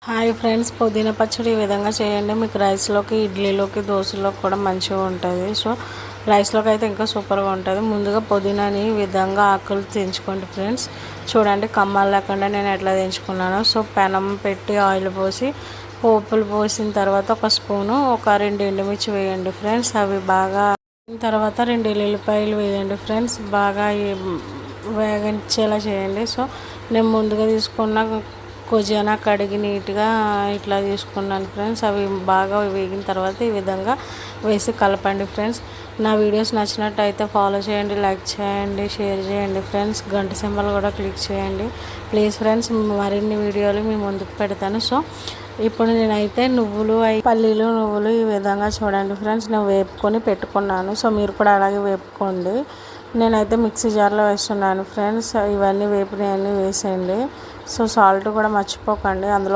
Hi friends, పుదీనా పచ్చడి ఈ విధంగా చేయండి. మీకు రైస్లోకి, ఇడ్లీలోకి, దోశలోకి కూడా మంచిగా ఉంటుంది. సో రైస్లోకి అయితే ఇంకా సూపర్గా ఉంటుంది. ముందుగా పుదీనాని ఈ విధంగా ఆకులు తెంచుకోండి ఫ్రెండ్స్. చూడండి, కమ్మలు లేకుండా నేను ఎట్లా తెంచుకున్నాను. సో పెనం పెట్టి ఆయిల్ పోసి పోపులు పోసిన తర్వాత ఒక స్పూను, ఒక 2 ఎండుమిర్చి వేయండి ఫ్రెండ్స్. అవి బాగా తర్వాత 2 ఎల్లుల్లిపాయలు వేయండి ఫ్రెండ్స్. బాగా వేగించేలా చేయండి. సో నేను ముందుగా తీసుకున్న కొజ్జియానా కడిగి నీట్గా ఇట్లా తీసుకున్నాను ఫ్రెండ్స్. అవి బాగా వేగిన తర్వాత ఈ విధంగా వేసి కలపండి ఫ్రెండ్స్. నా వీడియోస్ నచ్చినట్టయితే ఫాలో చేయండి, లైక్ చేయండి, షేర్ చేయండి ఫ్రెండ్స్. గంట సింబల్ కూడా క్లిక్ చేయండి ప్లీజ్ ఫ్రెండ్స్. మరిన్ని వీడియోలు మీ ముందుకు పెడతాను. సో ఇప్పుడు నేనైతే పల్లీలు నువ్వులు ఈ విధంగా చూడండి ఫ్రెండ్స్, నేను వేపుకొని పెట్టుకున్నాను. సో మీరు కూడా అలాగే వేపుకోండి. నేనైతే మిక్సీ జార్లో వేస్తున్నాను ఫ్రెండ్స్. ఇవన్నీ వేపినవన్నీ వేసేయండి. సో సాల్ట్ కూడా మర్చిపోకండి. అందులో